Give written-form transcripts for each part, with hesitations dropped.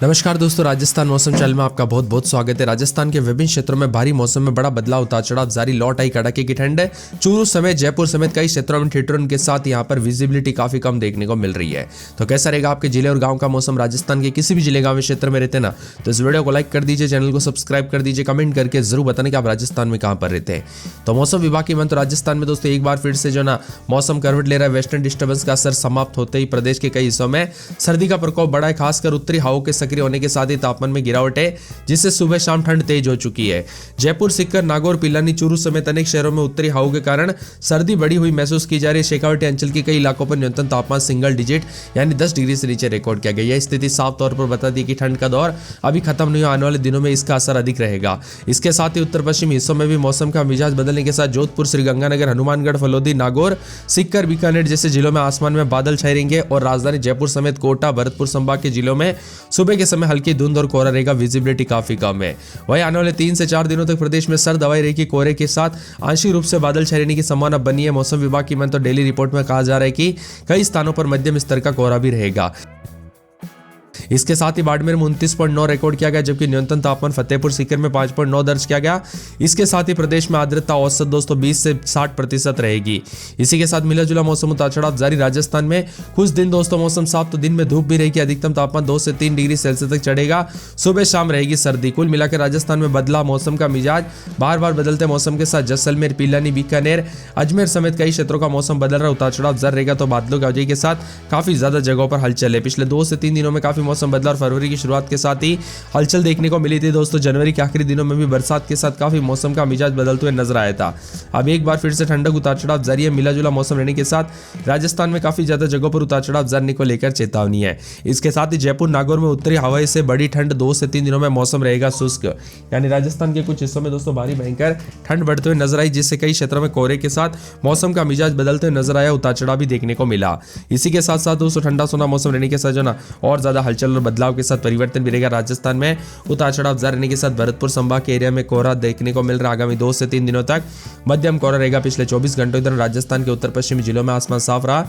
नमस्कार दोस्तों, राजस्थान मौसम चैनल में आपका बहुत बहुत स्वागत है। राजस्थान के विभिन्न क्षेत्रों में भारी मौसम में बड़ा बदलाव, उतार चढ़ाव जारी, लौट आई कड़ाके की ठंड। चूरू समेत जयपुर समेत कई क्षेत्रों में ठिठुरन के साथ यहां पर विजिबिलिटी काफी कम देखने को मिल रही है। तो कैसा रहेगा आपके जिले और गांव का मौसम? राजस्थान के किसी भी जिले गांव क्षेत्र में रहते ना तो इस वीडियो को लाइक कर दीजिए, चैनल को सब्सक्राइब कर दीजिए, कमेंट करके जरूर बताने कि आप राजस्थान में कहां पर रहते हैं। तो मौसम विभाग की मन तो राजस्थान में दोस्तों एक बार फिर से जो ना मौसम करवट ले रहा है। वेस्टर्न डिस्टर्बेंस का असर समाप्त होते ही प्रदेश के कई हिस्सों में सर्दी का प्रकोप बढ़ा है। खासकर उत्तरी हवाओं के सक्रिय होने के साथ ही तापमान में गिरावट है, जिससे सुबह शाम ठंड तेज हो चुकी है। जयपुर, सीकर, नागौर, पिलानी, चूरू समेत अनेक शहरों में उत्तरी हवाओं के कारण सर्दी बढ़ी हुई महसूस की जा रही है। शेखावटी अंचल के कई इलाकों पर न्यूनतम तापमान सिंगल डिजिट यानी 10 डिग्री से नीचे रिकॉर्ड किया गया। यह स्थिति साफ तौर पर बताती है कि ठंड का दौर अभी खत्म नहीं हुआ, आने वाले दिनों में इसका असर अधिक रहेगा। इसके साथ ही उत्तर पश्चिमी हिस्सों में भी मौसम का मिजाज बदलने के साथ जोधपुर, श्रीगंगानगर, हनुमानगढ़, फलोदी, नागौर, सीकर, बीकानेर जैसे जिलों में आसमान में बादल छाए रहेंगे और राजधानी जयपुर समेत कोटा, भरतपुर संभाग के जिलों में सुबह के समय हल्की धुंध और कोहरा रहेगा। विजिबिलिटी काफी कम है। वहीं आने वाले 3 से 4 दिनों तक प्रदेश में सर्द हवाएं रहेगी। कोहरे के साथ आंशिक रूप से बादल छाने की संभावना बनी है। मौसम विभाग की मन तो डेली रिपोर्ट में कहा जा रहा है कि कई स्थानों पर मध्यम स्तर का कोहरा भी रहेगा। इसके साथ ही बाड़मेर में 29.9 रिकॉर्ड किया गया, जबकि न्यूनतम तापमान फतेहपुर सीकर में 5.9 दर्ज किया गया। इसके साथ ही प्रदेश में आर्द्रता औसत दोस्तों 20 से 60% रहेगी। इसी के साथ मिला जुला मौसम उतार चढ़ाव जारी। राजस्थान में कुछ दिन दोस्तों मौसम साफ, तो दिन में धूप भी रहेगी। अधिकतम तापमान 2 से 3 डिग्री सेल्सियस तक चढ़ेगा। सुबह शाम रहेगी सर्दी। कुल मिलाकर राजस्थान में बदला मौसम का मिजाज। बार बार बदलते मौसम के साथ जैसलमेर, पिलानी, बीकानेर, अजमेर समेत कई क्षेत्रों का मौसम बदल रहा। उतार चढ़ाव जारी रहेगा। तो बादलों की आवाजाही के साथ काफी ज्यादा जगहों पर हलचल है। पिछले 2 से 3 दिनों में काफी मौसम बदला और फरवरी की शुरुआत के साथ ही हलचल देखने को मिली थी दोस्तों। जनवरी के आखिरी दिनों में भी बरसात के साथ काफी मौसम का मिजाज बदलते हुए नजर आया था। अब एक बार फिर से ठंडक, उतार चढ़ाव जारी है। मिला जुला मौसम रहने के साथ राजस्थान में काफी ज्यादा जगहों पर उतार चढ़ाव जाने को लेकर चेतावनी है। इसके साथ ही जयपुर, नागौर में उत्तरी हवाएं से बड़ी ठंड। 2 से 3 दिनों में मौसम रहेगा शुष्क, यानी राजस्थान के कुछ हिस्सों में दोस्तों भारी भयंकर ठंड बढ़ते हुए नजर आई, जिससे कई क्षेत्रों में कोहरे के साथ मौसम का मिजाज बदलते हुए नजर आया। उतार चढ़ाव भी देखने को मिला। इसी के साथ साथ दोस्तों ठंडा सोना मौसम रहने के साथ जो ना और ज्यादा हलचल और बदलाव के साथ परिवर्तन भी रहेगा। राजस्थान में उतार चढ़ाव जारी रहने के साथ भरतपुर संभाग के एरिया में कोहरा देखने को मिल रहा है। आगामी 2 से 3 दिनों तक मध्यम कोहरा रहेगा। पिछले 24 घंटों के दौरान राजस्थान के उत्तर पश्चिमी जिलों में आसमान साफ रहा।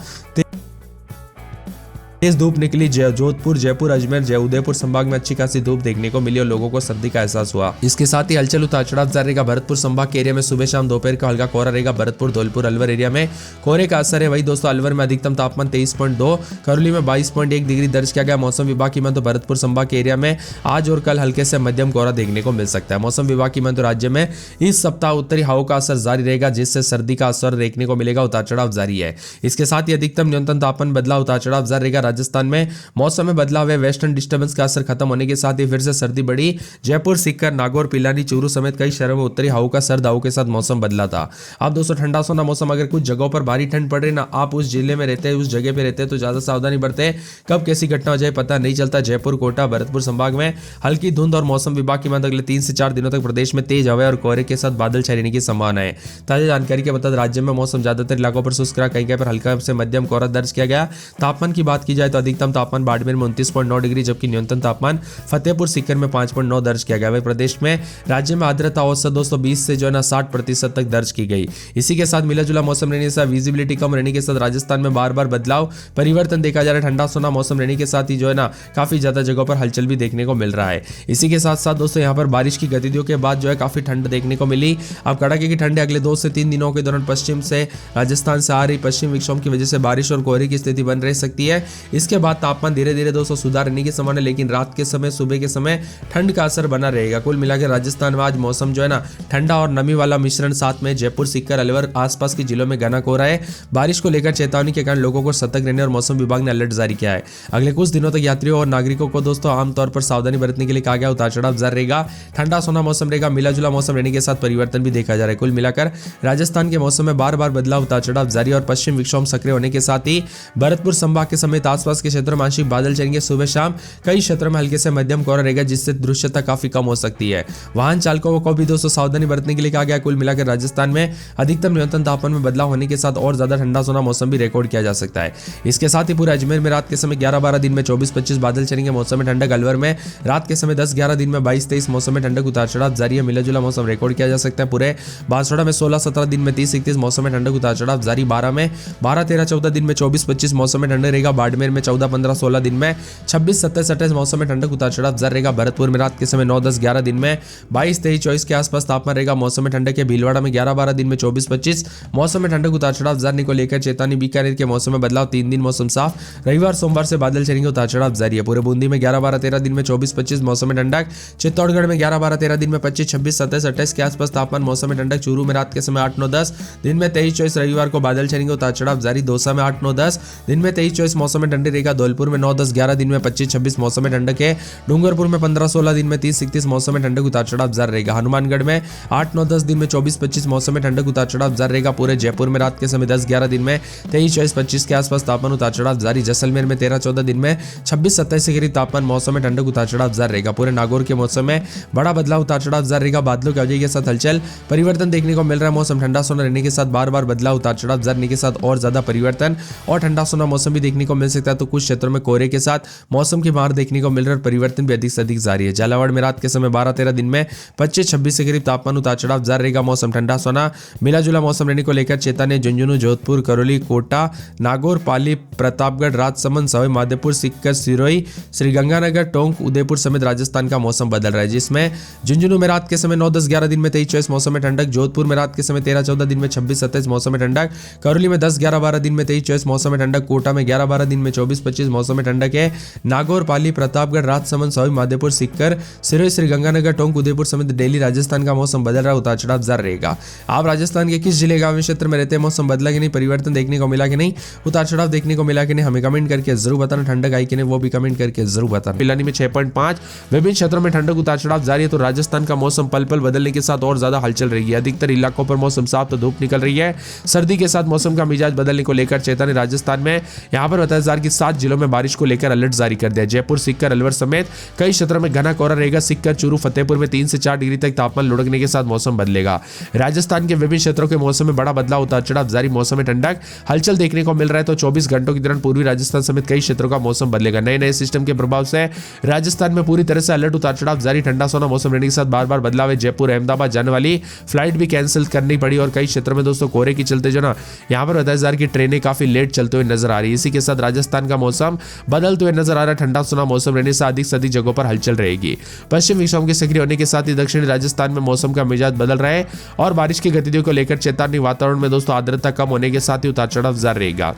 तेज धूप निकली। जोधपुर, जयपुर, अजमेर, उदयपुर संभाग में अच्छी खासी धूप देखने को मिली और लोगों को सर्दी का एहसास हुआ। इसके साथ ही हलचल, उतार चढ़ाव जारी रहेगा। भरतपुर संभाग के एरिया में सुबह शाम दोपहर का हल्का कोहरा रहेगा। भरतपुर, धौलपुर, अलवर एरिया में कोहरे का असर है। वही दोस्तों अलवर में अधिकतम तापमान 23.2, करौली में 22.1 डिग्री दर्ज किया गया। मौसम विभाग की मन तो भरतपुर संभाग के एरिया में आज और कल हल्के से मध्यम कोहरा देखने को मिल सकता है। मौसम विभाग की मन तो राज्य में इस सप्ताह उत्तरी हवाओं का असर जारी रहेगा, जिससे सर्दी का असर देखने को मिलेगा। उतार चढ़ाव जारी है। इसके साथ ही अधिकतम न्यूनतम तापमान बदलाव, उतार चढ़ाव जारी रहेगा। राजस्थान में मौसम में बदलाव है। वेस्टर्न डिस्टर्बेंस का असर खत्म होने के साथ ही फिर से सर्दी बढ़ी। जयपुर, सीकर, नागौर, पिलानी, चूरू समेत कई शहरों में उत्तरी हवाओं का सर्द हवाओं के साथ मौसम बदला था। अब दोस्तों ठंडा सोना मौसम। अगर कुछ जगहों पर भारी ठंड पड़ रही ना, आप उस जिले में रहते हैं, उस जगह पे रहते हैं, तो ज्यादा सावधानी बरते। कब कैसी घटना हो जाए पता नहीं चलता। जयपुर, कोटा, भरतपुर संभाग में हल्की धुंध और मौसम विभाग की माने अगले 3 से 4 दिनों तक प्रदेश में तेज हवाएं और कोहरे के साथ बादल छाए रहने की संभावना है। ताजा जानकारी के मुताबिक राज्य में मौसम ज्यादातर इलाकों पर शुष्क रहा। कहीं पर हल्का से मध्यम कोहरा दर्ज किया गया। तापमान की बात की जाए तो अधिकतम तापमान बाड़मेर में 29.9 डिग्री, जबकि न्यूनतम तापमान फतेहपुर सीकर में 5.9 दर्ज किया गया। वही प्रदेश में राज्य में आर्द्रता औसत दोस्तों 20 से जो है ना 60% तक दर्ज की गई। इसी के साथ मिला जुला मौसम रहने के साथ विजिबिलिटी कम रहने के साथ राजस्थान में बार बार बदलाव परिवर्तन देखा जा रहा है। ठंडा सोना मौसम रहने के साथ ही जो है ना काफी ज्यादा जगहों पर हलचल भी देखने को मिल रहा है। इसी के साथ साथ दोस्तों यहाँ पर बारिश की गतिविधियों के बाद जो है काफी ठंड देखने को मिली। अब कड़ाके की ठंड अगले 2 से 3 दिनों के दौरान पश्चिम से राजस्थान से आ रही पश्चिम विक्षोभ की वजह से बारिश और कोहरे की स्थिति बन रह सकती है। इसके बाद तापमान धीरे धीरे दोस्तों सुधार रहने की संभावना, लेकिन रात के समय, सुबह के समय ठंड का असर बना रहेगा। कुल मिलाकर राजस्थान में आज मौसम जो है ना ठंडा और नमी वाला मिश्रण, साथ में जयपुर, सीकर, अलवर आसपास के जिलों में घना कोहरा है। बारिश को लेकर चेतावनी के कारण लोगों को सतर्क रहने और मौसम विभाग ने अलर्ट जारी किया है। अगले कुछ दिनों तक यात्रियों और नागरिकों को दोस्तों आमतौर पर सावधानी बरतने के लिए कहा गया। उतार चढ़ाव जारी रहेगा। ठंडा सोना मौसम रहेगा। मिला जुला मौसम रहने के साथ परिवर्तन भी देखा जा रहा है। कुल मिलाकर राजस्थान के मौसम में बार बार बदलाव, उतार चढ़ाव जारी और पश्चिम विक्षोभ सक्रिय होने के साथ ही भरतपुर संभाग के समेत आसपास के क्षेत्रों में आंशिक बादल चलेंगे। सुबह शाम कई क्षेत्रों में हल्के से मध्यम कोहरा रहेगा, जिससे दृश्यता काफी कम हो सकती है। वाहन चालकों को भी दोस्तों सावधानी बरतने के लिए कहा गया। कुल मिलाकर राजस्थान में अधिकतम न्यूनतम तापमान में बदलाव होने के साथ और ज्यादा ठंडा सोना मौसम भी रिकॉर्ड किया जा सकता है। इसके साथ ही पूरे अजमेर में रात के समय 11-12 दिन में 24-25 बादल चलेंगे। मौसम में ठंडक। अलवर में रात के समय 10-11 दिन में 22-23 मौसम में ठंडक, उतार चढ़ाव जारी है। मिला जुला मौसम रिकॉर्ड किया जा सकता है। पूरे बांसवाड़ा में 16-17 दिन में 30-31 मौसम में ठंडक, उतार चढ़ाव जारी। 12 में 12-13-14 दिन में 24-25 मौसम में ठंडक रहेगा। बाड़मेर जैसलमेर में 14, 15, 16 दिन में 26, 27, 28 मौसम में ठंडक उतार चढ़ाव जारी रहेगा। भरतपुर में रात के समय 9, 10, 11 दिन में 22, 23, 24 के आसपास तापमान रहेगा। मौसम में ठंडक है। भीलवाड़ा में 11, 12 दिन में 24, 25 मौसम में ठंडक उतार चढ़ाव जारी को लेकर चेतावनी। बीकानेर के मौसम में बदलाव, 3 दिन मौसम साफ। रविवार सोमवार से बादल छेड़ेंगे, उतार चढ़ाव जारी है। पूरे बूंदी में 11, 12, 13 दिन में 24, 25 मौसम में ठंडक। चित्तौड़गढ़ में 11, 12, 13 दिन में 25, 26, 27, 28 के आसपास तापमान। मौसम में ठंडक। चूरू में रात के समय 8, 9, 10 दिन में 23, 24 रविवार को बादल छेड़ेंगे, उतार चढ़ाव जारी। दौसा में 8, 9, 10 दिन में 23, 24 मौसम में ठंडी रहेगा। धौलपुर में 9, 10, 11 दिन में 25, 26 मौसम में ठंडक है। डूंगरपुर में 15, 16 दिन में 30, 31 मौसम में ठंडक, उतार चढ़ाव जारी रहेगा। हनुमानगढ़ में 8, 9, 10 दिन में 24, 25 मौसम में ठंडक, उतार चढ़ाव जारी रहेगा। पूरे जयपुर में रात के समय 10, 11 दिन में 23, 24, 25 के आसपास तापमान, उतार चढ़ाव जारी। जैसलमेर में 13, 14 दिन में 26, 27 के करीब तापमान। मौसम में ठंडक, उतार चढ़ाव जारी रहेगा। पूरे नागौर के मौसम में बड़ा बदलाव, उतार चढ़ाव जारी रहेगा। बादलों की वजह के साथ हलचल परिवर्तन देखने को मिल रहा है। मौसम ठंडा सोना रहने के साथ बार बार बदलाव, उतार चढ़ाव जारी के साथ और ज्यादा परिवर्तन और ठंडा सोना मौसम भी देखने को मिल सकता है। तो कुछ क्षेत्रों में कोहरे के साथ मौसम की मार देखने को मिल रहा है और परिवर्तन भी अधिक से अधिक जारी है। झालावाड़ में रात के समय 12, 13 दिन में 25, 26 के करीब तापमान, उतार चढ़ाव जारी रहेगा। मौसम ठंडा सोना मिला जुला मौसम रहने को लेकर चेतावनी। झुंझुनू, जोधपुर, करौली, कोटा, नागौर, पाली, प्रतापगढ़, राजसमंद, सवाई माधोपुर, सीकर, सिरोही, श्रीगंगानगर, टोंक, उदयपुर समेत राजस्थान का मौसम बदल रहा है, जिसमें झुंझुनू में रात के समय 9, 10, 11 दिन में 23, 24 मौसम में ठंडक। जोधपुर में रात के समय 13, 14 दिन में 26, 27 मौसम में ठंडक। करौली में 10, 11, 12 दिन में 23, 24 मौसम में ठंडक। कोटा में 11, 12 दिन में 24, 25 मौसम में ठंडक है। नागौर, पाली, प्रतापगढ़, राजसमंद, सवाई माधोपुर, सीकर, सिरोही, श्रीगंगानगर, टोंक, उदयपुर समेत दिल्ली राजस्थान का मौसम बदल रहा है, उतार चढ़ाव जारी रहेगा। आप राजस्थान के किस जिले गांव क्षेत्र में रहते हैं, मौसम बदला कि नहीं, परिवर्तन देखने को मिला कि नहीं, उतार चढ़ाव देखने को मिला कि नहीं, हमें कमेंट करके जरूर बताना। ठंडक आई कि नहीं वो भी कमेंट करके जरूर बताना। पिलानी में 6.5 विभिन्न क्षेत्रों में ठंडक, उतार चढ़ाव जारी है। तो राजस्थान का मौसम पल पल बदलने के साथ और ज्यादा हलचल रहेगी। अधिकतर इलाकों पर मौसम साफ, तो धूप निकल रही है। सर्दी के साथ मौसम का मिजाज बदलने को लेकर चेतावनी। राजस्थान में यहां पर बताया जा रहा है कि 7 जिलों में बारिश को लेकर अलर्ट जारी कर दिया। जयपुर, सीकर, अलवर समेत कई क्षेत्रों में घना कोहरा रहेगा। सीकर, चूरू, फतेहपुर में 3 से 4 डिग्री तक तापमान लुढ़कने के साथ मौसम बदलेगा। राजस्थान के विभिन्न क्षेत्रों के मौसम में बड़ा बदलाव, उतार चढ़ाव जारी। मौसम में ठंडक हलचल देखने को मिल रहा है। तो 24 घंटों के दौरान पूर्वी राजस्थान समेत कई क्षेत्रों का मौसम बदलेगा। नए नए सिस्टम के प्रभाव से राजस्थान में पूरी तरह से अलर्ट, उतार चढ़ाव जारी। ठंडा सोना मौसम रहने के साथ बार बार बदलाव है। जयपुर, अहमदाबाद जाने वाली फ्लाइट भी कैंसिल करनी पड़ी और कई क्षेत्रों में दोस्तों कोहरे के चलते जो ना यहाँ पर बताया जा रहा है कि ट्रेनें काफी लेट चलते हुए नजर आ रही है। इसी के साथ राजस्थान का मौसम बदलते हुए नजर आ रहा है। ठंडा सोना मौसम रहने से अधिक जगहों पर हलचल रहेगी। पश्चिम विक्षोभ के सक्रिय होने के साथ ही दक्षिणी राजस्थान में मौसम का मिजाज बदल रहा है और बारिश की गतिविधियों को लेकर चेतावनी। वातावरण में दोस्तों आर्द्रता कम होने के साथ ही उतार चढ़ाव जारी रहेगा।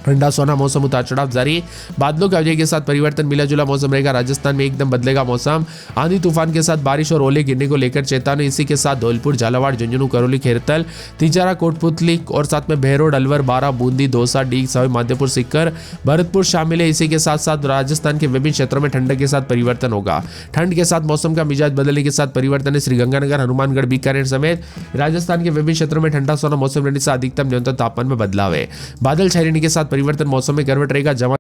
ठंडा सोना मौसम, उतार चढ़ाव जारी। बादलों की वजह के साथ परिवर्तन, मिला जुला मौसम रहेगा। राजस्थान में एकदम बदलेगा मौसम। आंधी तूफान के साथ बारिश और ओले गिरने को लेकर चेतावनी। इसी के साथ धौलपुर, झालावाड़, झुंझुनू, करौली, खेरतल, तिजारा, कोटपुतली और साथ में बहरोड, अलवर, बारा, बूंदी, दौसा, डीग, सवाई माधोपुर, सीकर, भरतपुर शामिल है। इसी के साथ साथ राजस्थान के विभिन्न क्षेत्रों में ठंडक के साथ परिवर्तन होगा। ठंड के साथ मौसम का मिजाज बदलने के साथ परिवर्तन है। श्रीगंगानगर, हनुमानगढ़, बीकानेर समेत राजस्थान के विभिन्न क्षेत्रों में ठंडा सोना मौसम रहने से अधिकतम न्यूनतम तापमान में बदलाव है। बादल छाने के साथ परिवर्तन, मौसम में गिरावट रहेगा।